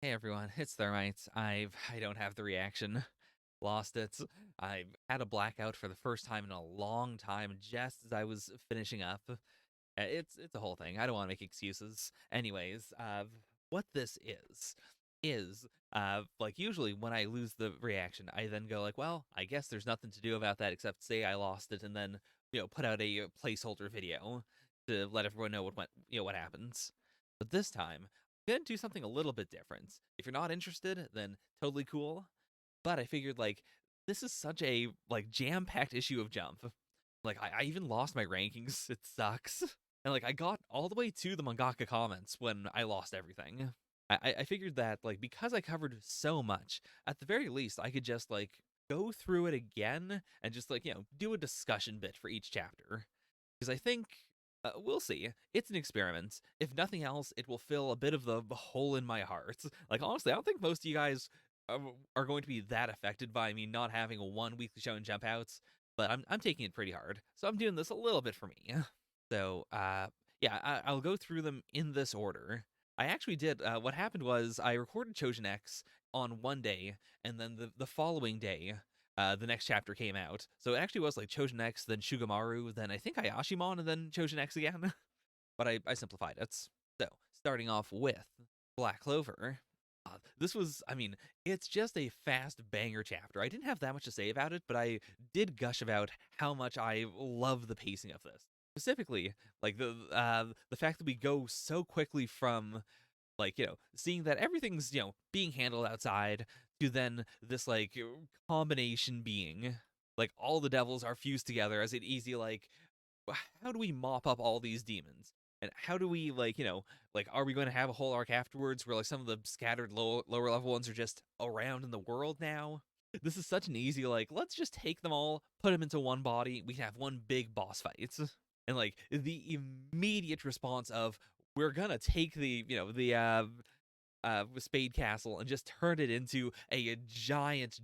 Hey everyone, it's Thermite. I don't have the reaction. Lost it. I had a blackout for the first time in a long time just as I was finishing up. It's a whole thing. I don't want to make excuses. Anyways, what this is like usually when I lose the reaction, I then go like, well, I guess there's nothing to do about that except say I lost it and then put out a placeholder video to let everyone know what went what happens. But this time, I'm gonna do something a little bit different. If you're not interested, then totally cool. But I figured like this is such a like jam-packed issue of Jump. Like I even lost my rankings. It sucks. And like I got all the way to the Mangaka Comments when I lost everything. I figured that like because I covered so much, at the very least I could just like go through it again and just like do a discussion bit for each chapter. Because I think we'll see. It's an experiment. If nothing else, it will fill a bit of the hole in my heart. Like honestly, I don't think most of you guys are going to be that affected by me not having a one weekly show and jump outs. But I'm taking it pretty hard, so I'm doing this a little bit for me. So yeah, I'll go through them in this order. I actually did. What happened was I recorded Choujin X on one day, and then the following day, the next chapter came out. So it actually was like Choujin X, then Shugomaru, then I think Ayashimon, and then Choujin X again. But I simplified it. So starting off with Black Clover. This was, I mean, it's just a fast banger chapter. I didn't have that much to say about it, but I did gush about how much I love the pacing of this. Specifically, like the fact that we go so quickly from like seeing that everything's being handled outside to then this like combination being like all the devils are fused together as an easy like how do we mop up all these demons and how do we like like are we going to have a whole arc afterwards where like some of the scattered lower level ones are just around in the world now. This is such an easy like let's just take them all, put them into one body, we can have one big boss fight. And like the immediate response of we're gonna take the Spade Castle and just turn it into a giant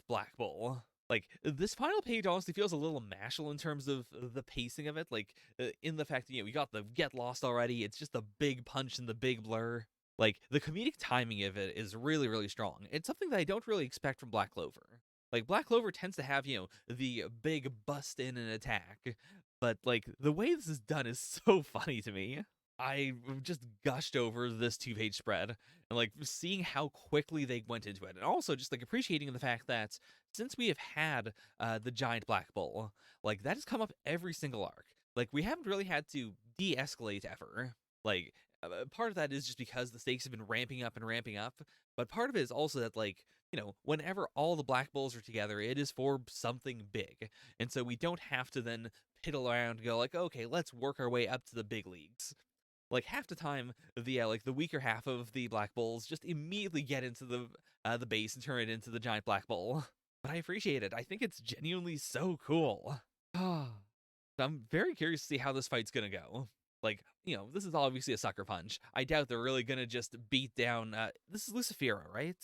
black bowl. Like this final page honestly feels a little mashal in terms of the pacing of it. Like in the fact that we got the get lost already. It's just a big punch and the big blur. Like the comedic timing of it is really strong. It's something that I don't really expect from Black Clover. Like Black Clover tends to have the big bust in and attack, but like the way this is done is so funny to me. I just gushed over this two-page spread and like seeing how quickly they went into it, and also just like appreciating the fact that since we have had the giant black bull, like that has come up every single arc. Like we haven't really had to de-escalate ever. Like part of that is just because the stakes have been ramping up and ramping up, but part of it is also that like whenever all the black bulls are together, it is for something big, and so we don't have to then piddle around and go like, okay, let's work our way up to the big leagues. Like half the time the like the weaker half of the black bulls just immediately get into the base and turn it into the giant black bull. But I appreciate it. I think it's genuinely so cool. I'm very curious to see how this fight's gonna go. Like, this is obviously a sucker punch. I doubt they're really gonna just beat down this is Lucifera, right?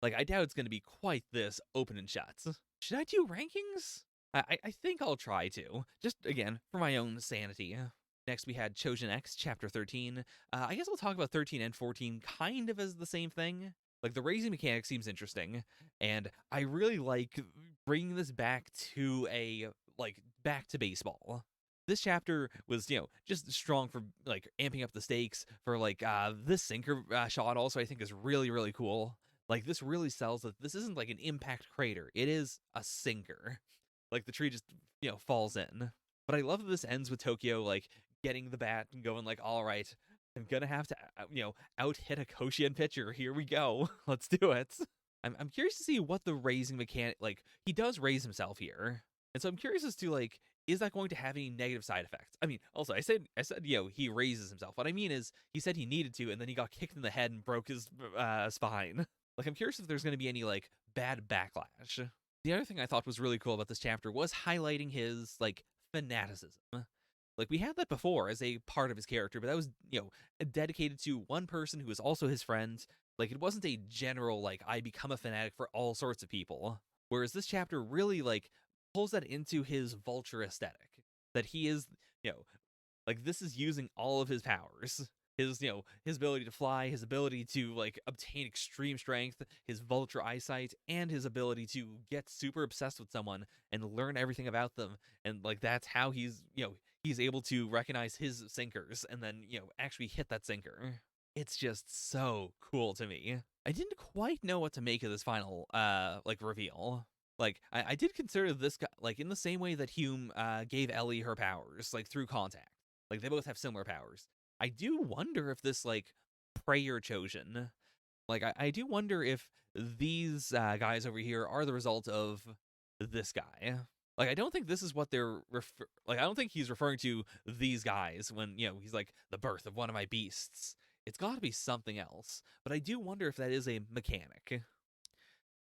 Like I doubt it's gonna be quite this open and shut. Should I do rankings? I think I'll try to. Just again, for my own sanity. Next, we had Choujin X, Chapter 13. I guess we'll talk about 13 and 14 kind of as the same thing. Like, the raising mechanic seems interesting, and I really like bringing this back to back to baseball. This chapter was, just strong for, like, amping up the stakes for, like, this sinker shot also I think is really cool. Like, this really sells that this isn't, like, an impact crater. It is a sinker. Like, the tree just, falls in. But I love that this ends with Tokyo, like, getting the bat and going like, all right, I'm gonna have to, out hit a Koshien pitcher. Here we go. Let's do it. I'm curious to see what the raising mechanic, like, he does raise himself here. And so I'm curious as to, like, is that going to have any negative side effects? I mean, also, I said, he raises himself. What I mean is, he said he needed to, and then he got kicked in the head and broke his spine. Like, I'm curious if there's going to be any, like, bad backlash. The other thing I thought was really cool about this chapter was highlighting his, like, fanaticism. Like we had that before as a part of his character, but that was, dedicated to one person who was also his friend. Like it wasn't a general like I become a fanatic for all sorts of people. Whereas this chapter really like pulls that into his vulture aesthetic. That he is, you know, like this is using all of his powers. his, his ability to fly, his ability to like obtain extreme strength, his vulture eyesight, and his ability to get super obsessed with someone and learn everything about them. And like that's how he's able to recognize his sinkers and then, actually hit that sinker. It's just so cool to me. I didn't quite know what to make of this final like reveal. Like I did consider this guy like in the same way that Hume gave Ellie her powers, like through contact. Like they both have similar powers. I do wonder if this like prayer Choujin, like I do wonder if these guys over here are the result of this guy. Like I don't think this is what they're like I don't think he's referring to these guys when, he's like the birth of one of my beasts. It's got to be something else. But I do wonder if that is a mechanic.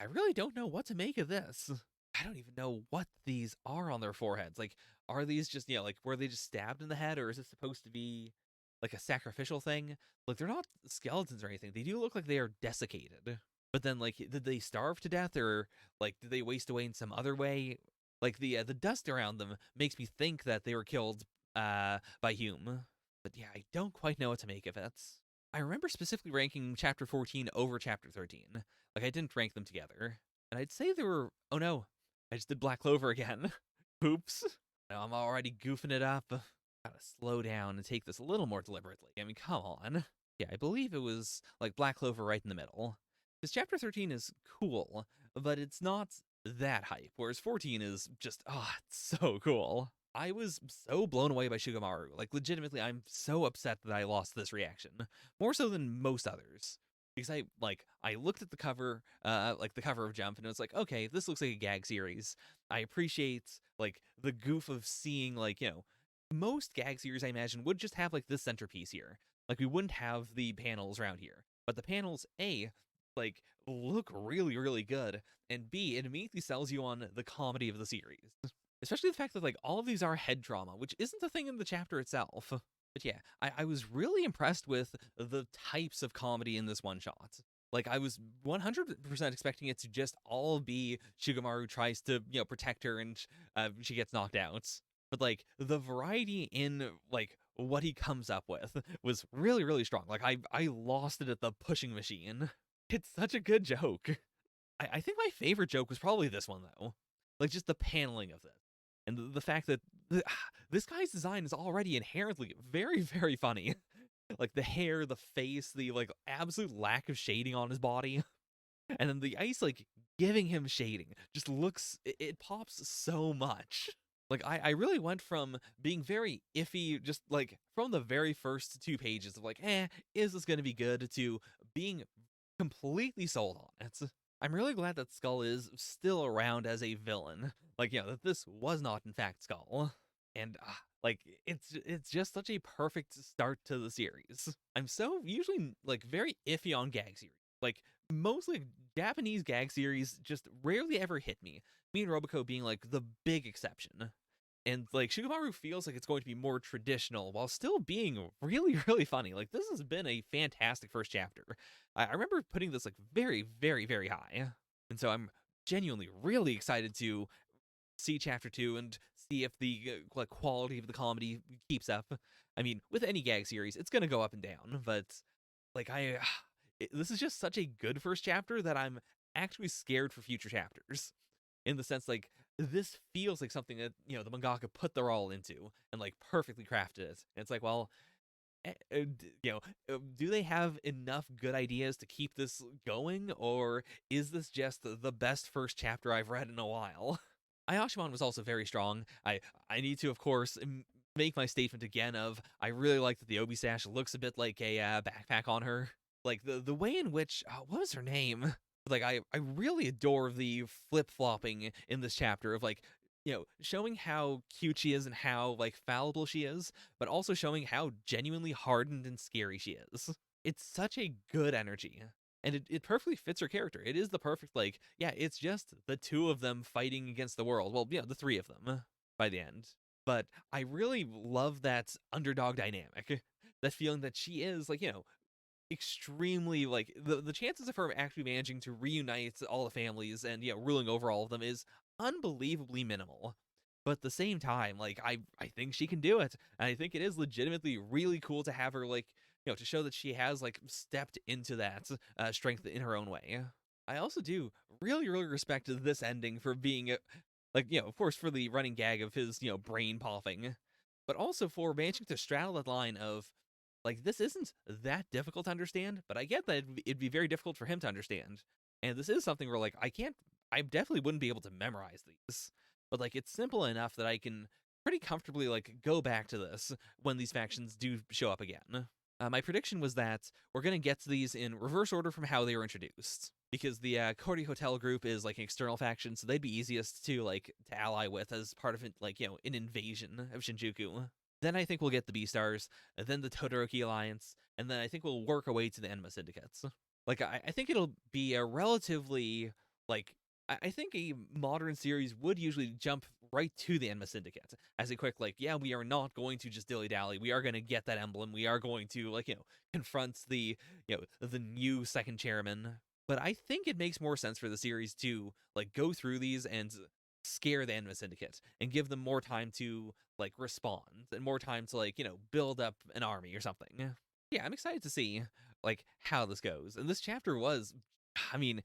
I really don't know what to make of this. I don't even know what these are on their foreheads. Like, are these just, like, were they just stabbed in the head, or is this supposed to be like a sacrificial thing? Like, they're not skeletons or anything. They do look like they are desiccated. But then, like, did they starve to death, or like, did they waste away in some other way? Like, the dust around them makes me think that they were killed by Hume. But yeah, I don't quite know what to make of it. I remember specifically ranking chapter 14 over chapter 13. Like, I didn't rank them together. And I'd say they were... Oh no, I just did Black Clover again. Oops. No, I'm already goofing it up. Gotta slow down and take this a little more deliberately. I mean, come on. Yeah, I believe it was, like, Black Clover right in the middle. Because chapter 13 is cool, but it's not that hype, whereas 14 is just, it's so cool. I was so blown away by Shugomaru. Like, legitimately, I'm so upset that I lost this reaction. More so than most others. Because I looked at the cover, like the cover of Jump, and it was like, okay, this looks like a gag series. I appreciate, like, the goof of seeing, like, most gag series, I imagine, would just have, like, this centerpiece here. Like, we wouldn't have the panels around here. But the panels, A, like, look really, really good, and B, it immediately sells you on the comedy of the series. Especially the fact that, like, all of these are head trauma, which isn't a thing in the chapter itself. But yeah, I was really impressed with the types of comedy in this one-shot. Like, I was 100% expecting it to just all be Shugomaru tries to, protect her and she gets knocked out. But, like, the variety in, like, what he comes up with was really, really strong. Like, I lost it at the pushing machine. It's such a good joke. I think my favorite joke was probably this one, though. Like, just the paneling of it. And the fact that this guy's design is already inherently very, very funny. Like, the hair, the face, the, like, absolute lack of shading on his body. And then the ice, like, giving him shading just looks, it pops so much. Like, I really went from being very iffy, just, like, from the very first 2 pages of, like, is this gonna be good, to being completely sold on it. I'm really glad that Skull is still around as a villain. Like, that this was not, in fact, Skull. And, like, it's just such a perfect start to the series. I'm so usually, like, very iffy on gag series. Like, mostly Japanese gag series just rarely ever hit me. Me and Roboco being, like, the big exception. And, like, Shugomaru feels like it's going to be more traditional while still being really, really funny. Like, this has been a fantastic first chapter. I remember putting this, like, very, very, very high. And so I'm genuinely really excited to see chapter 2 and see if the like quality of the comedy keeps up. I mean, with any gag series, it's going to go up and down, but like this is just such a good first chapter that I'm actually scared for future chapters. In the sense, like, this feels like something that, the mangaka put their all into and, like, perfectly crafted it. And it's like, well, do they have enough good ideas to keep this going, or is this just the best first chapter I've read in a while? Ayashimon was also very strong. I need to, of course, make my statement again of I really like that the Obi sash looks a bit like a backpack on her. Like, the way in which, what was her name? Like, I really adore the flip-flopping in this chapter of, like, showing how cute she is and how, like, fallible she is, but also showing how genuinely hardened and scary she is. It's such a good energy. And it perfectly fits her character. It is the perfect, like, yeah, it's just the 2 of them fighting against the world. Well, the 3 of them by the end. But I really love that underdog dynamic. That feeling that she is, like, extremely, like, the chances of her actually managing to reunite all the families and, ruling over all of them is unbelievably minimal. But at the same time, like, I think she can do it. And I think it is legitimately really cool to have her, like, to show that she has like stepped into that strength in her own way. I also do really, really respect this ending for being like, of course, for the running gag of his, brain popping, but also for managing to straddle that line of, like, this isn't that difficult to understand, but I get that it'd be very difficult for him to understand. And this is something where, like, I definitely wouldn't be able to memorize these, but, like, it's simple enough that I can pretty comfortably, like, go back to this when these factions do show up again. My prediction was that we're going to get to these in reverse order from how they were introduced, because the Cody Hotel group is like an external faction, so they'd be easiest to to ally with as part of it, like, an invasion of Shinjuku. Then I think we'll get the Beastars, and then the Todoroki Alliance, and then I think we'll work our way to the Enma Syndicates. Like, I think it'll be a relatively, like, I think a modern series would usually jump right to the Enma Syndicate as a quick, like, yeah, we are not going to just dilly-dally. We are going to get that emblem. We are going to, like, confront the, the new second chairman. But I think it makes more sense for the series to, like, go through these and scare the Enma Syndicate and give them more time to, like, respond and more time to, like, build up an army or something. Yeah, I'm excited to see, like, how this goes. And this chapter was, I mean,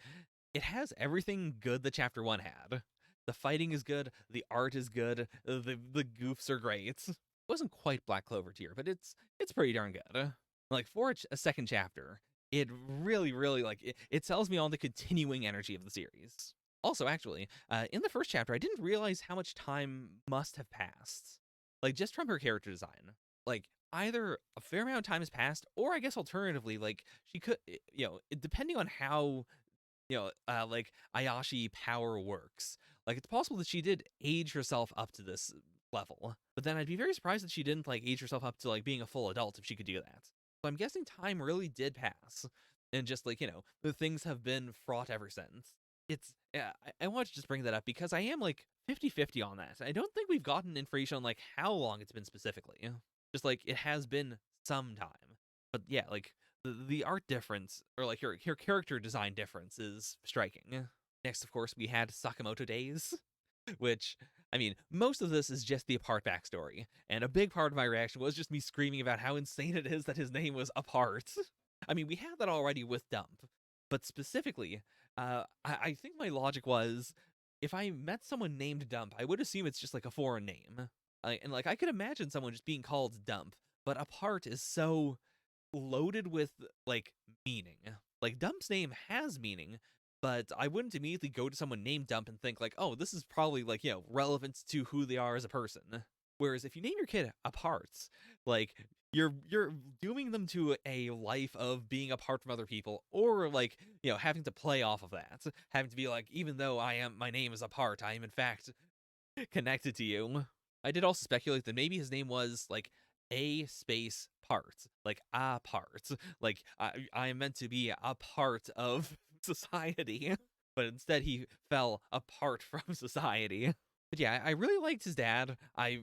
it has everything good that chapter 1 had. The fighting is good, the art is good, the goofs are great. It wasn't quite Black Clover tier, but it's pretty darn good. Like, for a second chapter, it really, really, like, it sells me on the continuing energy of the series. Also, actually, in the first chapter, I didn't realize how much time must have passed. Like, just from her character design. Like, either a fair amount of time has passed, or I guess alternatively, like, she could, depending on how like Ayashi power works. Like, it's possible that she did age herself up to this level, but then I'd be very surprised that she didn't like age herself up to like being a full adult if she could do that. So I'm guessing time really did pass, and just like the things have been fraught ever since. It's yeah, I want to just bring that up because I am like 50-50 on that. I don't think we've gotten information on like how long it's been specifically. Just like it has been some time, but yeah, like the art difference or like her character design difference is striking. Next, of course, we had Sakamoto Days, which, I mean, most of this is just the Apart backstory, and a big part of my reaction was just me screaming about how insane it is that his name was Apart. I mean, we had that already with Dump, but specifically, I think my logic was, if I met someone named Dump, I would assume it's just like a foreign name. And like, I could imagine someone just being called Dump, but Apart is so loaded with like meaning. Like, Dump's name has meaning, but I wouldn't immediately go to someone named Dump and think like, oh, this is probably like, relevant to who they are as a person. Whereas if you name your kid Apart, like you're dooming them to a life of being apart from other people, or like, having to play off of that, having to be like, even though my name is Apart, I am in fact connected to you. I did also speculate that maybe his name was like a space part, like a part, like I am meant to be a part of society, but instead he fell apart from society. But yeah, I really liked his dad. I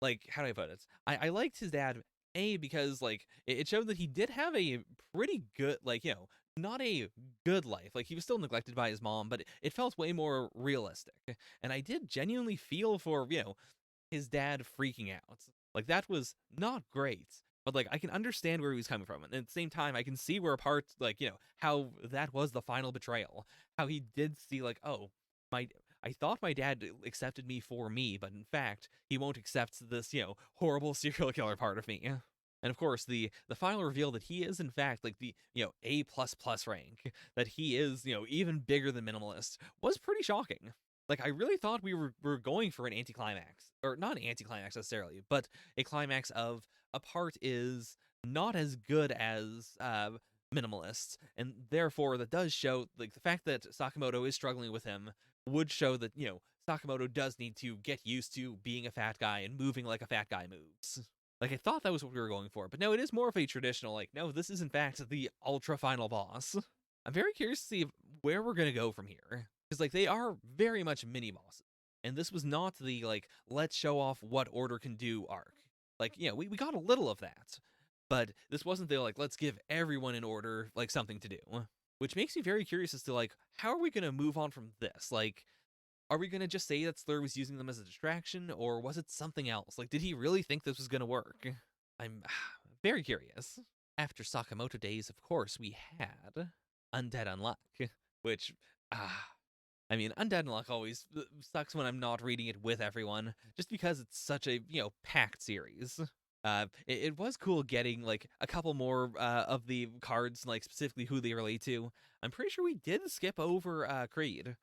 like, how do I put it? I liked his dad, because like it showed that he did have a pretty good, like, not a good life. Like, he was still neglected by his mom, but it felt way more realistic. And I did genuinely feel for, his dad freaking out. Like, that was not great. But like, I can understand where he was coming from, and at the same time, I can see where apart, like, how that was the final betrayal. How he did see, like, oh, I thought my dad accepted me for me, but in fact, he won't accept this, horrible serial killer part of me. And of course, the final reveal that he is in fact like the A plus plus rank, that he is even bigger than minimalist, was pretty shocking. Like, I really thought we were going for an anticlimax, or not an anticlimax necessarily, but a climax of Apart is not as good as minimalist, and therefore that does show, like, the fact that Sakamoto is struggling with him would show that Sakamoto does need to get used to being a fat guy and moving like a fat guy moves. Like, I thought that was what we were going for, but no, it is more of a traditional, like, no, this is in fact the ultra final boss. I'm very curious to see where we're gonna go from here, because like, they are very much mini bosses, and this was not the like, let's show off what Order can do arc. Like, we got a little of that, but this wasn't the like, let's give everyone in Order like something to do, which makes me very curious as to like, how are we gonna move on from this? Like, are we gonna just say that Slur was using them as a distraction, or was it something else? Like, did he really think this was gonna work? I'm very curious. After Sakamoto Days, of course, we had Undead Unluck, which, I mean, Undead Unluck always sucks when I'm not reading it with everyone, just because it's such a, packed series. It was cool getting, like, a couple more of the cards, like, specifically who they relate to. I'm pretty sure we did skip over Creed,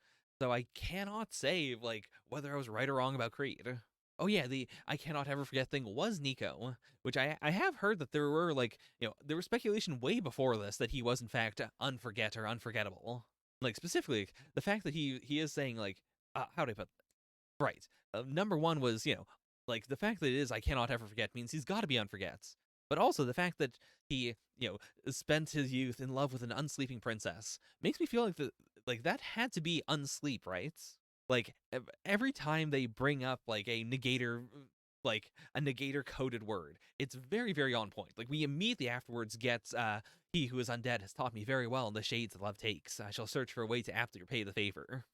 so I cannot say, like, whether I was right or wrong about Creed. Oh yeah, the I cannot ever forget thing was Nico, which I have heard that there were, like, there was speculation way before this that he was in fact unforget or unforgettable. Like, specifically the fact that he is saying, like, how do I put right? Number one was, like, the fact that it is I cannot ever forget means he's got to be unforgets. But also the fact that he, spent his youth in love with an unsleeping princess makes me feel like that had to be unsleep, right? Like, every time they bring up, like, like a negator coded word, it's very, very on point. Like, we immediately afterwards get he who is undead has taught me very well in the shades that love takes. I shall search for a way to aptly repay the favor.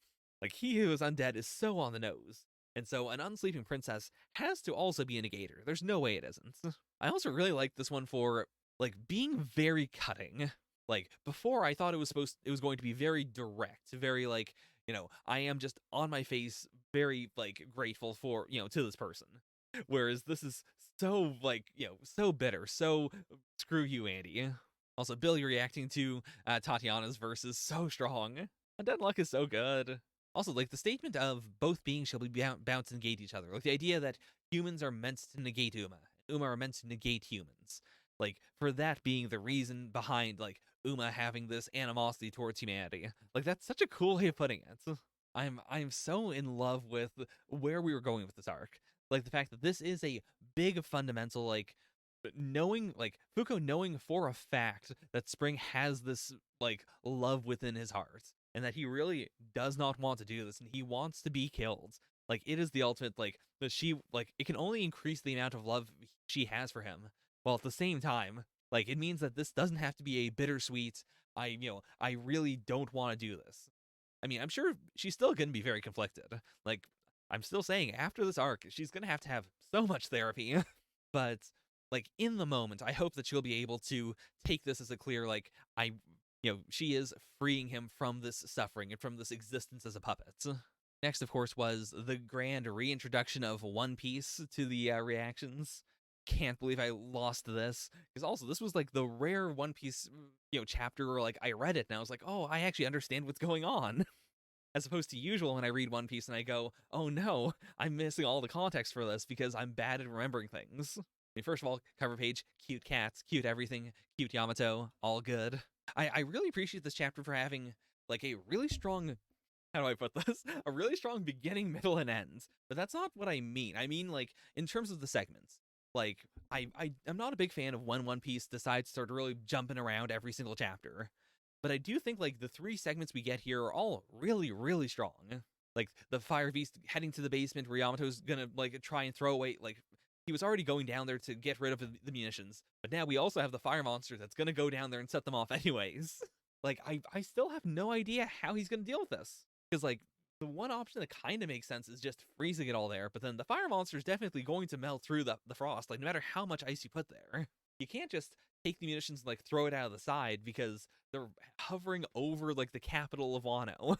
Like, he who is undead is so on the nose. And so an unsleeping princess has to also be a negator. There's no way it isn't. I also really like this one for, like, being very cutting. Like, before I thought it was going to be very direct, very, like, I am just on my face very, like, grateful for, to this person. Whereas this is so, like, so bitter, so screw you, Andy. Also, Billy reacting to Tatiana's verse is so strong. Undead Luck is so good. Also, like, the statement of both beings shall be bound to negate each other. Like, the idea that humans are meant to negate Uma, and Uma are meant to negate humans. Like, for that being the reason behind, like, Uma having this animosity towards humanity. Like, that's such a cool way of putting it. I'm so in love with where we were going with this arc. Like, the fact that this is a big fundamental, like, knowing, like, Fuko knowing for a fact that Spring has this, like, love within his heart, and that he really does not want to do this, and he wants to be killed. Like, it is the ultimate, like, that she, like, it can only increase the amount of love she has for him, while at the same time, like, it means that this doesn't have to be a bittersweet, I really don't want to do this. I mean, I'm sure she's still going to be very conflicted. Like, I'm still saying, after this arc, she's going to have so much therapy. But, like, in the moment, I hope that she'll be able to take this as a clear, like, she is freeing him from this suffering and from this existence as a puppet. Next, of course, was the grand reintroduction of One Piece to the reactions. Can't believe I lost this, because also this was, like, the rare One Piece chapter where, like, I read it and I was like, oh, I actually understand what's going on. As opposed to usual when I read One Piece and I go, oh no, I'm missing all the context for this because I'm bad at remembering things. I mean, first of all, cover page, cute cats, cute everything, cute Yamato, all good. I really appreciate this chapter for having, like, a really strong, how do I put this? A really strong beginning, middle, and end. But that's not what I mean. I mean, like, in terms of the segments. Like, I'm not a big fan of when One Piece decides to start really jumping around every single chapter. But I do think, like, the 3 segments we get here are all really, really strong. Like, the Fire Beast heading to the basement where Yamato's gonna, like, try and throw away, like, he was already going down there to get rid of the munitions. But now we also have the fire monster that's gonna go down there and set them off anyways. Like, I still have no idea how he's gonna deal with this. Because, like, the one option that kind of makes sense is just freezing it all there, but then the fire monster is definitely going to melt through the frost, like, no matter how much ice you put there. You can't just take the munitions and, like, throw it out of the side because they're hovering over, like, the capital of Wano.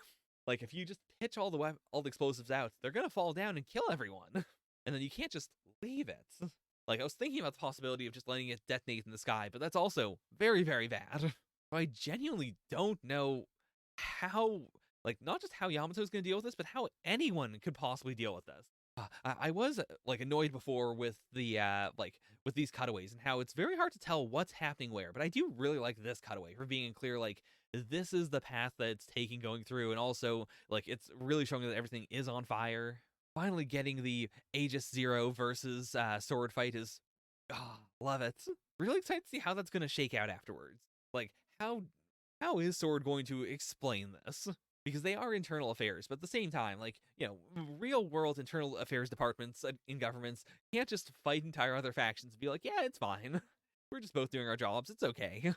Like, if you just pitch all the explosives out, they're gonna fall down and kill everyone. And then you can't just leave it. Like, I was thinking about the possibility of just letting it detonate in the sky, but that's also very, very bad. I genuinely don't know how, like, not just how Yamato's gonna deal with this, but how anyone could possibly deal with this. I was, like, annoyed before with the, like, with these cutaways and how it's very hard to tell what's happening where, but I do really like this cutaway for being clear, like, this is the path that it's taking going through, and also, like, it's really showing that everything is on fire. Finally getting the Aegis Zero versus sword fight is, love it. Really excited to see how that's going to shake out afterwards. Like, how is Sword going to explain this? Because they are internal affairs, but at the same time, like, real world internal affairs departments in governments can't just fight entire other factions and be like, yeah, it's fine. We're just both doing our jobs. It's okay.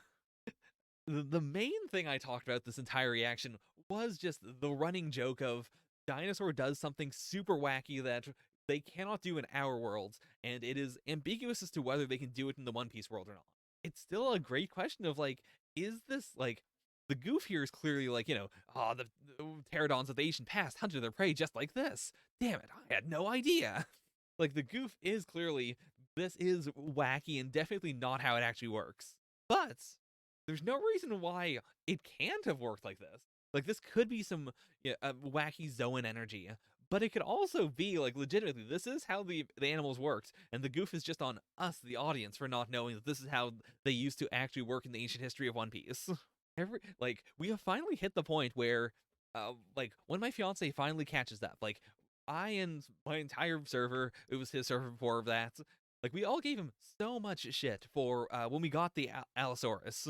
The main thing I talked about this entire reaction was just the running joke of Dinosaur does something super wacky that they cannot do in our world, and it is ambiguous as to whether they can do it in the One Piece world or not. it's still a great question of like, is this like the goof here is clearly like, the pterodons of the ancient past hunted their prey just like this. Damn it, I had no idea. Like the goof is clearly this is wacky and definitely not how it actually works. But there's no reason why it can't have worked like this. Like this could be some wacky Zoan energy, but it could also be like legitimately this is how the animals worked, and the goof is just on us, the audience, for not knowing that this is how they used to actually work in the ancient history of One Piece. We have finally hit the point where, like when my fiance finally catches up, like I and my entire server, it was his server before that. Like we all gave him so much shit for when we got the Allosaurus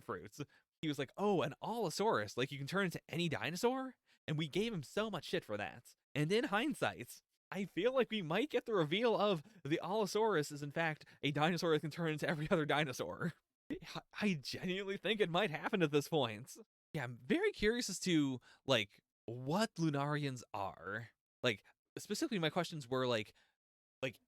fruits. He was like, "Oh, an Allosaurus! Like you can turn into any dinosaur." And we gave him so much shit for that. And in hindsight, I feel like we might get the reveal of the Allosaurus is in fact a dinosaur that can turn into every other dinosaur. I genuinely think it might happen at this point. Yeah, I'm very curious as to like what Lunarians are. Like specifically, my questions were like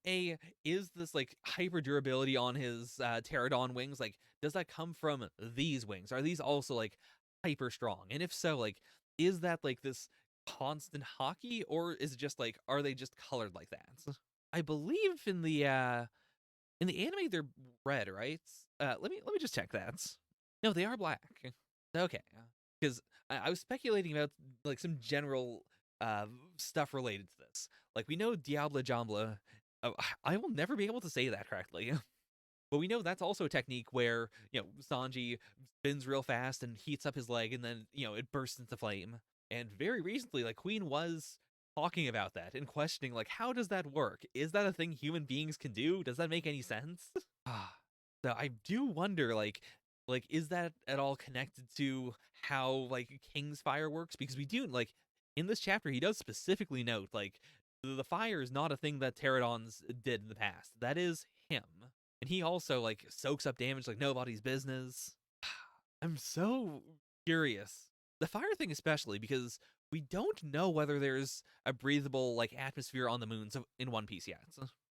a is this like hyper durability on his pterodon wings, like does that come from these wings? Are these also like hyper strong? And if so, like is that like this constant hockey, or is it just like are they just colored like that? I believe in the anime they're red, right? Let me just check that. No, they are black. Okay, because I was speculating about like some general stuff related to this. Like we know Diablo Jambla. I will never be able to say that correctly. But we know that's also a technique where, Sanji spins real fast and heats up his leg and then, it bursts into flame. And very recently, like, Queen was talking about that and questioning, like, how does that work? Is that a thing human beings can do? Does that make any sense? So I do wonder, like, is that at all connected to how, like, King's fire works? Because we do, like, in this chapter, he does specifically note, like, the fire is not a thing that pterodons did in the past. That is him. And he also like soaks up damage like nobody's business. I'm so curious. The fire thing especially because we don't know whether there's a breathable like atmosphere on the moons in One Piece yet.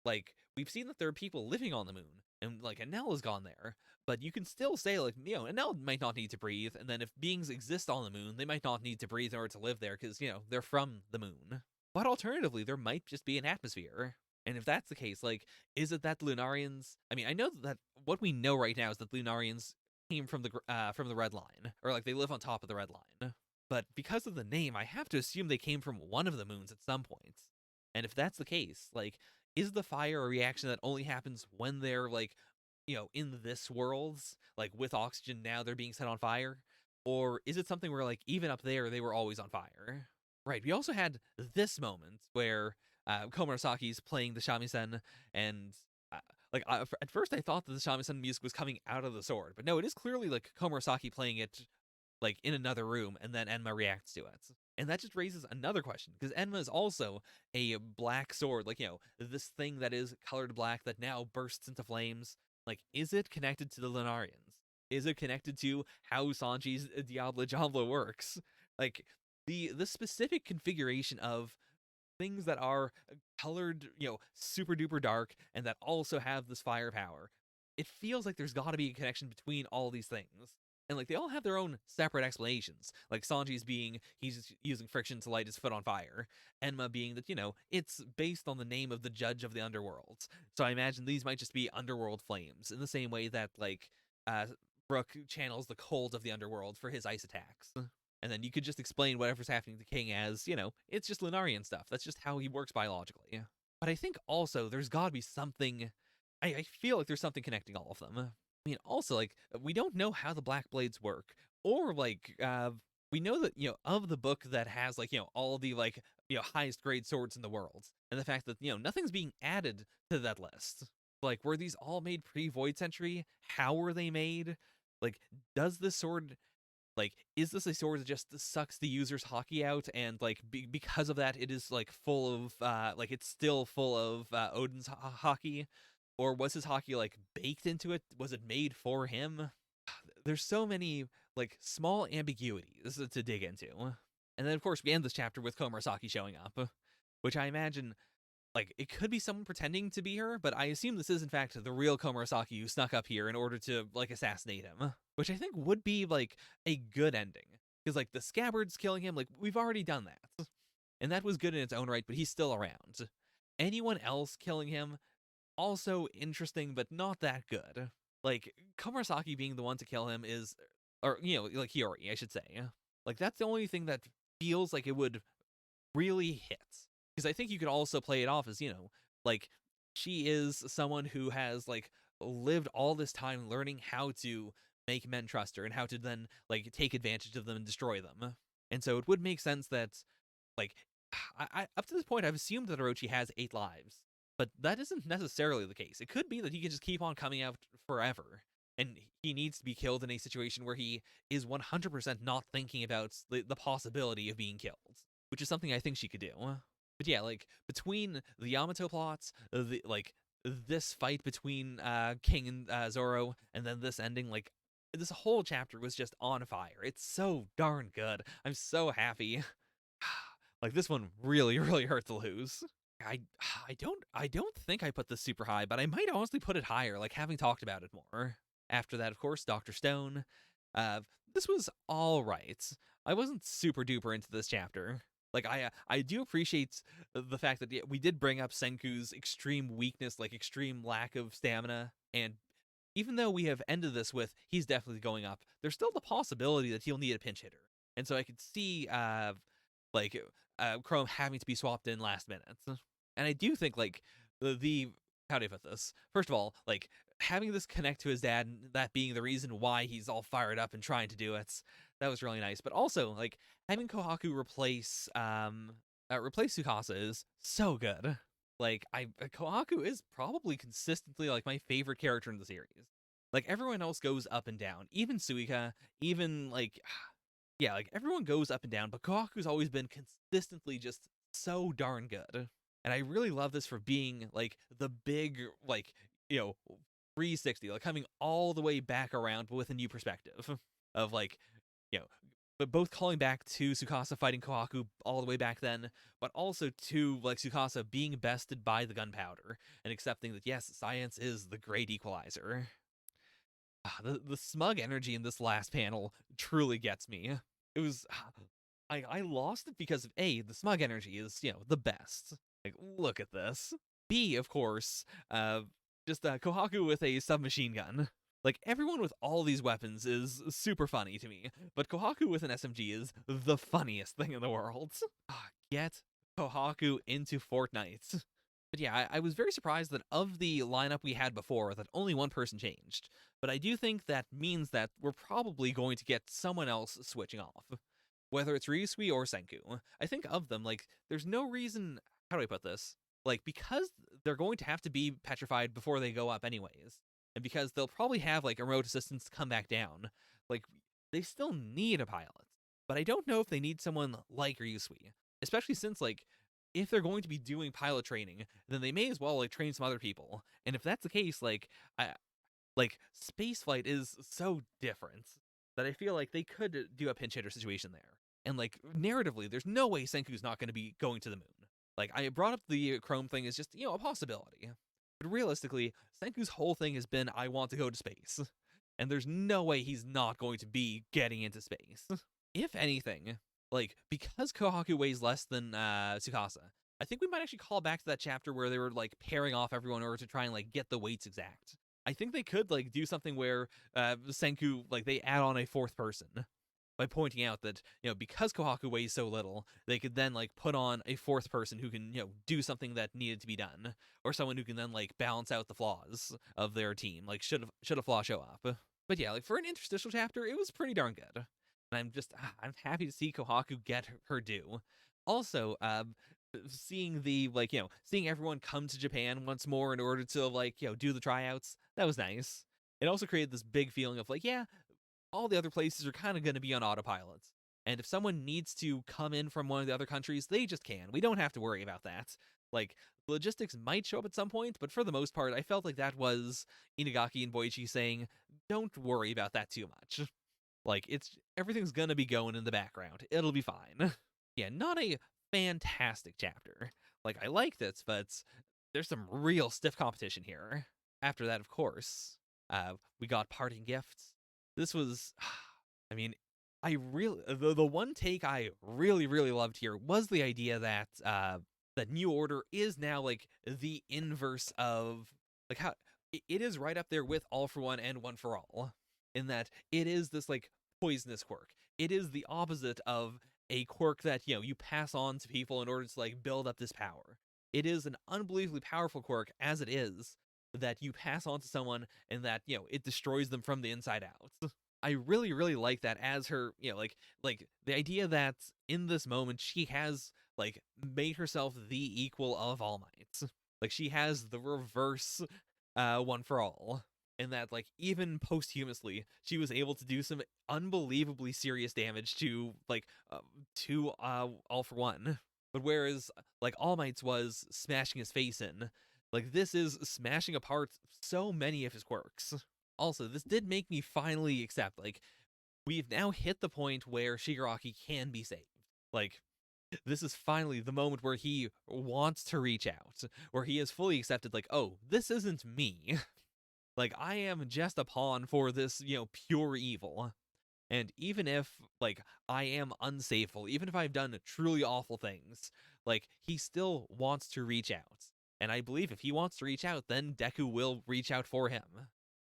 Like we've seen that there are people living on the moon and like Enel has gone there, but you can still say like, Enel might not need to breathe, and then if beings exist on the moon, they might not need to breathe in order to live there because, they're from the moon. But alternatively, there might just be an atmosphere. And if that's the case, like, is it that Lunarians? I mean, I know that what we know right now is that Lunarians came from the Red Line, or like they live on top of the Red Line. But because of the name, I have to assume they came from one of the moons at some point. And if that's the case, like, is the fire a reaction that only happens when they're like, in this world, like with oxygen now they're being set on fire, or is it something where like even up there they were always on fire? Right. We also had this moment where Komurasaki's playing the shamisen, and at first I thought that the shamisen music was coming out of the sword, but no, it is clearly like Komurasaki playing it like in another room, and then Enma reacts to it. And that just raises another question, because Enma is also a black sword, like, this thing that is colored black that now bursts into flames. Like, is it connected to the Lunarians? Is it connected to how Sanji's Diablo Jambla works? Like, the specific configuration of things that are colored, super duper dark and that also have this firepower. It feels like there's got to be a connection between all these things. And like they all have their own separate explanations. Like Sanji's being he's using friction to light his foot on fire. Enma being that, it's based on the name of the judge of the underworld. So I imagine these might just be underworld flames in the same way that like Brook channels the cold of the underworld for his ice attacks. And then you could just explain whatever's happening to King as, it's just Lunarian stuff. That's just how he works biologically. But I think also there's got to be something. I feel like there's something connecting all of them. I mean, also, like, we don't know how the Black Blades work. Or, like, we know that, of the book that has, like, all the, like, highest grade swords in the world. And the fact that, nothing's being added to that list. Like, were these all made pre-Void Century? How were they made? Like, does this sword like, is this a sword that just sucks the user's hockey out, and like because of that, it is like full of like it's still full of Odin's hockey, or was his hockey like baked into it? Was it made for him? There's so many like small ambiguities to dig into, and then of course we end this chapter with Komurasaki showing up, which I imagine like, it could be someone pretending to be her, but I assume this is in fact the real Komurasaki who snuck up here in order to like assassinate him, which I think would be like a good ending. Because like the scabbards killing him, like we've already done that, and that was good in its own right, but he's still around. Anyone else killing him, also interesting, but not that good. Like Komurasaki being the one to kill him is, or like Hiyori, I should say. Like that's the only thing that feels like it would really hit. Because I think you could also play it off as, like she is someone who has like lived all this time learning how to make men trust her and how to then like take advantage of them and destroy them. And so it would make sense that like I up to this point I've assumed that Orochi has 8 lives, but that isn't necessarily the case. It could be that he can just keep on coming out forever, and he needs to be killed in a situation where he is 100% not thinking about the possibility of being killed, which is something I think she could do. But yeah, like between the Yamato plots, the like this fight between King and Zoro, and then this ending, like this whole chapter was just on fire. It's so darn good. I'm so happy. Like this one really, really hurt to lose. I I don't think I put this super high, but I might honestly put it higher, like having talked about it more. After that, of course, Dr. Stone. Uh, this was all right. I wasn't super duper into this chapter. Like I do appreciate the fact that we did bring up Senku's extreme weakness, like extreme lack of stamina, and even though we have ended this with he's definitely going up, there's still the possibility that he'll need a pinch hitter. And so I could see like Chrome having to be swapped in last minute. And I do think like the how do I put this? First of all, like having this connect to his dad and that being the reason why he's all fired up and trying to do it, that was really nice. But also like having Kohaku replace Tsukasa is so good. Like Kohaku is probably consistently like my favorite character in the series. Like everyone else goes up and down, even Suika, even like yeah, like everyone goes up and down, but Kohaku's always been consistently just so darn good. And I really love this for being like the big like, you know, 360, like coming all the way back around but with a new perspective of like, you know, but both calling back to Tsukasa fighting Kohaku all the way back then, but also to like Tsukasa being bested by the gunpowder and accepting that yes, science is the great equalizer. The smug energy in this last panel truly gets me. It was I lost it because of A, the smug energy is, the best. Like look at this. B, of course, just Kohaku with a submachine gun. Like everyone with all these weapons is super funny to me, but Kohaku with an SMG is the funniest thing in the world. Get Kohaku into Fortnite. But yeah, I was very surprised that of the lineup we had before, that only one person changed. But I do think that means that we're probably going to get someone else switching off. Whether it's Ryusui or Senku. I think of them, like, there's no reason... How do I put this? Like, because they're going to have to be petrified before they go up anyways, and because they'll probably have, like, a remote assistance to come back down, like, they still need a pilot. But I don't know if they need someone like Ryusui. Especially since, like, if they're going to be doing pilot training, then they may as well like train some other people. And if that's the case, like spaceflight is so different that I feel like they could do a pinch hitter situation there. And like narratively, there's no way Senku's not going to be going to the moon. Like I brought up the Chrome thing as just a possibility, but realistically, Senku's whole thing has been I want to go to space, and there's no way he's not going to be getting into space. If anything, like because Kohaku weighs less than Tsukasa, I think we might actually call back to that chapter where they were like pairing off everyone in order to try and like get the weights exact. I think they could like do something where Senku like they add on a fourth person by pointing out that because Kohaku weighs so little, they could then like put on a fourth person who can do something that needed to be done, or someone who can then like balance out the flaws of their team. Like should a flaw show up? But yeah, like for an interstitial chapter, it was pretty darn good. And I'm happy to see Kohaku get her due. Also, seeing the seeing everyone come to Japan once more in order to like do the tryouts, that was nice. It also created this big feeling of like, yeah, all the other places are kind of going to be on autopilot. And if someone needs to come in from one of the other countries, they just can. We don't have to worry about that. Like, logistics might show up at some point, but for the most part, I felt like that was Inagaki and Boichi saying, don't worry about that too much. Like, everything's gonna be going in the background. It'll be fine. Yeah, not a fantastic chapter. like, I liked it, but there's some real stiff competition here. After that, of course, we got parting gifts. This was, I mean, I really the one take I really loved here was the idea that that New Order is now like the inverse of like how it is right up there with All for One and One for All, in that it is this like poisonous quirk. It is the opposite of a quirk that, you know, you pass on to people in order to like build up this power. It is an unbelievably powerful quirk as it is, that you pass on to someone and that, you know, it destroys them from the inside out. I really like that as her, you know, like the idea that in this moment she has like made herself the equal of All Might. Like she has the reverse One for All. And that like even posthumously she was able to do some unbelievably serious damage to All for One. But whereas like All Might's was smashing his face in, like this is smashing apart so many of his quirks. Also, this did make me finally accept, like, we've now hit the point where Shigaraki can be saved. Like, this is finally the moment where he wants to reach out, where he has fully accepted, like, oh, this isn't me. Like, I am just a pawn for this, you know, pure evil. And even if, like, I am unsaveful, even if I've done truly awful things, like, he still wants to reach out. And I believe if he wants to reach out, then Deku will reach out for him.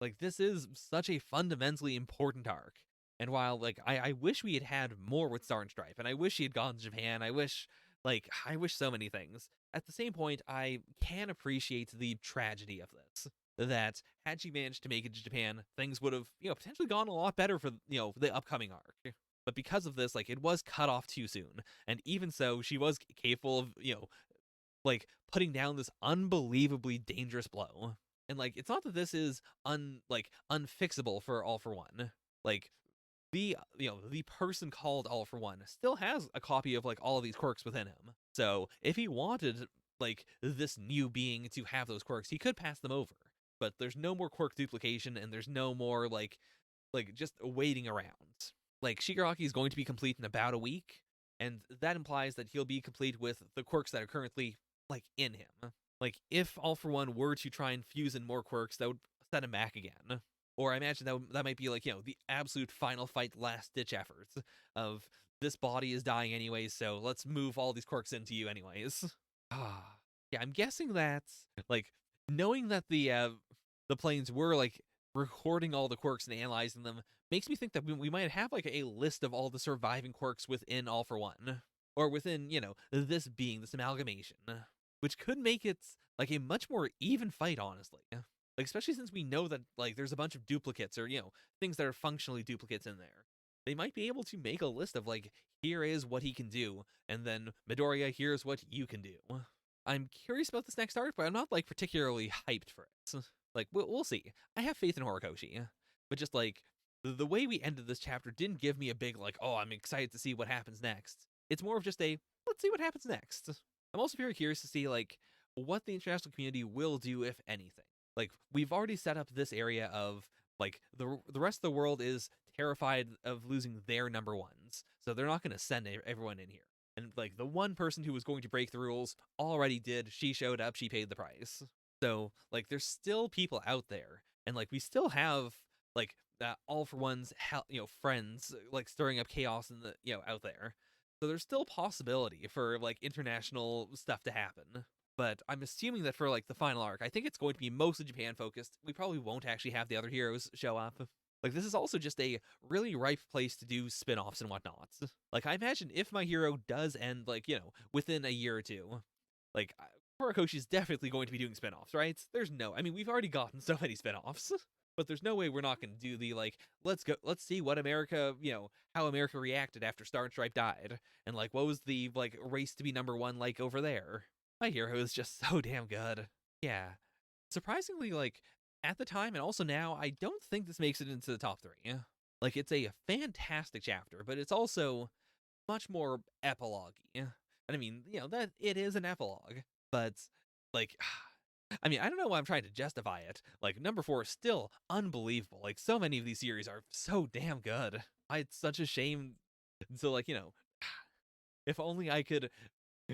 Like, this is such a fundamentally important arc. And while, like, I wish we had had more with Star and Stripe, and I wish he had gone to Japan, I wish so many things. At the same point, I can appreciate the tragedy of this. That had she managed to make it to Japan, things would have, you know, potentially gone a lot better for, you know, the upcoming arc. But because of this, like, it was cut off too soon. And even so, she was capable of, you know, like, putting down this unbelievably dangerous blow. And like, it's not that this is unfixable for All for One. Like, the person called All for One still has a copy of like all of these quirks within him. So if he wanted like this new being to have those quirks, he could pass them over. But there's no more quirk duplication, and there's no more like just waiting around. Like, Shigaraki is going to be complete in about a week, and that implies that he'll be complete with the quirks that are currently like in him. Like, if All for One were to try and fuse in more quirks, that would set him back again. Or I imagine that might be like, you know, the absolute final fight, last ditch efforts of this body is dying anyways, so let's move all these quirks into you anyways. Ah, yeah, I'm guessing that like knowing that the planes were like recording all the quirks and analyzing them makes me think that we might have like a list of all the surviving quirks within All for One, or within, you know, this being, this amalgamation, which could make it like a much more even fight, honestly. Like, especially since we know that like there's a bunch of duplicates, or, you know, things that are functionally duplicates in there. They might be able to make a list of like, here is what he can do, and then Midoriya, here's what you can do. I'm curious about this next arc, but I'm not like particularly hyped for it. Like, we'll see. I have faith in Horikoshi, but just like the way we ended this chapter didn't give me a big like, oh, I'm excited to see what happens next. It's more of just a, let's see what happens next. I'm also very curious to see like what the international community will do, if anything. Like, we've already set up this area of like the rest of the world is terrified of losing their number ones, so they're not going to send everyone in here. And like the one person who was going to break the rules already did. She showed up, she paid the price. So like there's still people out there, and like we still have like All for One's, you know, friends like stirring up chaos in the, you know, out there. So there's still possibility for like international stuff to happen. But I'm assuming that for like the final arc, I think it's going to be mostly Japan focused. We probably won't actually have the other heroes show up. Like, this is also just a really ripe place to do spin-offs and whatnot. Like, I imagine if My Hero does end, like, you know, within a year or two, like, Horikoshi's definitely going to be doing spin-offs, right? There's no, I mean, we've already gotten so many spin-offs, but there's no way we're not going to do the, like, let's see what America, you know, how America reacted after Star and Stripe died, and, like, what was the, like, race to be number one like over there? My Hero is just so damn good. Yeah. Surprisingly, like, at the time and also now, I don't think this makes it into the top 3. Like, it's a fantastic chapter, but it's also much more epilogue-y. And I mean, you know, that it is an epilogue, but like, I mean, I don't know why I'm trying to justify it. Like, number 4 is still unbelievable. Like, so many of these series are so damn good. It's such a shame. So, like, you know, if only I could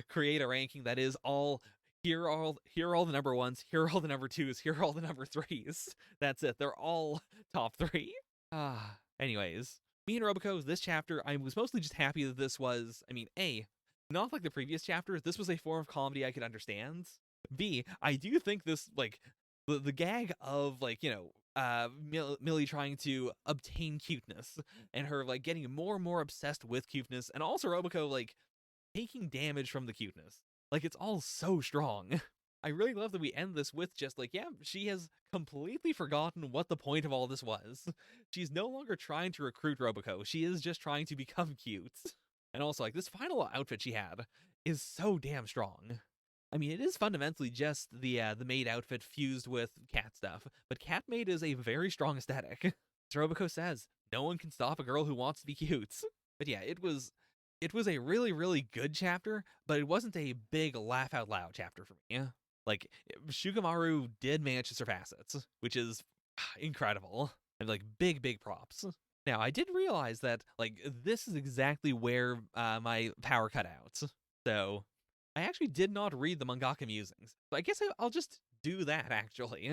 create a ranking that is all here are all the number ones, here are all the number twos, here are all the number threes. That's it. They're all top three. Anyways, me and Roboco, this chapter, I was mostly just happy that this was, I mean, A, not like the previous chapter, this was a form of comedy I could understand. B, I do think this, like, the gag of, like, Millie trying to obtain cuteness and her, like, getting more and more obsessed with cuteness, and also Roboco, like, taking damage from the cuteness. Like, it's all so strong. I really love that we end this with just like, yeah, she has completely forgotten what the point of all this was. She's no longer trying to recruit Roboco. She is just trying to become cute. And also, like, this final outfit she had is so damn strong. I mean, it is fundamentally just the maid outfit fused with cat stuff, but cat maid is a very strong aesthetic. As Roboco says, no one can stop a girl who wants to be cute. But yeah, it was a really, really good chapter, but it wasn't a big laugh out loud chapter for me. Like, Shugomaru did manage to surpass it, which is incredible. And, like, big props. Now, I did realize that, like, this is exactly where my power cut out. So, I actually did not read the mangaka musings. So I guess I'll just do that, actually.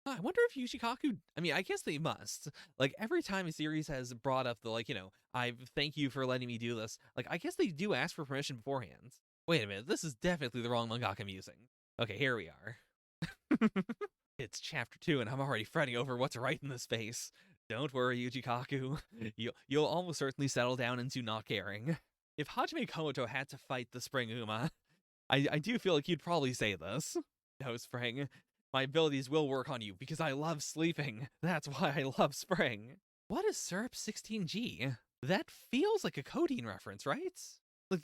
I wonder if Yushikaku, I mean, I guess they must. Like, every time a series has brought up the, like, I thank you for letting me do this, like, I guess they do ask for permission beforehand. Wait a minute, this is definitely the wrong mangaka musing. Okay, here we are. It's chapter 2, and I'm already fretting over what to write in this space. Don't worry, Yushikaku. You'll almost certainly settle down into not caring. If Hajime Komoto had to fight the Spring Uma, I do feel like you'd probably say this. No, Spring. My abilities will work on you because I love sleeping. That's why I love Spring. What is Syrup 16G? That feels like a codeine reference, right? Like,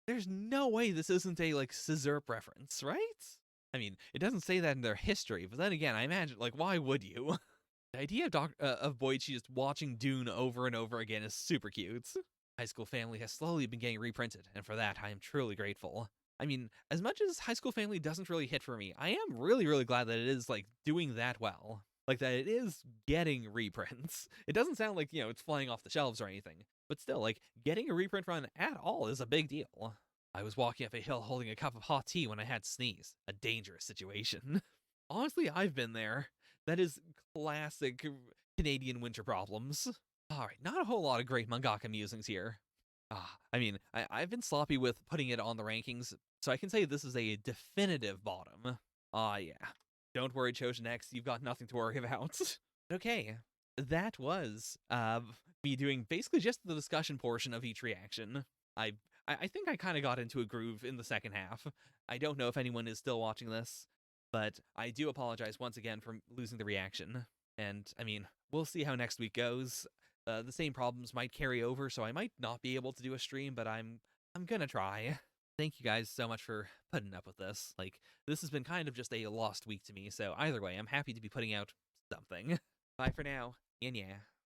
there's no way this isn't a, like, Scissorp reference, right? I mean, it doesn't say that in their history, but then again, I imagine, like, why would you? The idea of Boichi just watching Dune over and over again is super cute. High School Family has slowly been getting reprinted, and for that, I am truly grateful. I mean, as much as High School Family doesn't really hit for me, I am really, really glad that it is, like, doing that well. Like, that it is getting reprints. It doesn't sound like, it's flying off the shelves or anything. But still, like, getting a reprint run at all is a big deal. I was walking up a hill holding a cup of hot tea when I had to sneeze. A dangerous situation. Honestly, I've been there. That is classic Canadian winter problems. Alright, not a whole lot of great mangaka musings here. I mean, I've been sloppy with putting it on the rankings, so I can say this is a definitive bottom. Yeah. Don't worry, Choujin X, you've got nothing to worry about. Okay, that was me doing basically just the discussion portion of each reaction. I think I kind of got into a groove in the second half. I don't know if anyone is still watching this, but I do apologize once again for losing the reaction. And, I mean, we'll see how next week goes. The same problems might carry over, so I might not be able to do a stream, but I'm gonna try. Thank you guys so much for putting up with this. Like, this has been kind of just a lost week to me, so either way, I'm happy to be putting out something. Bye for now, and yeah.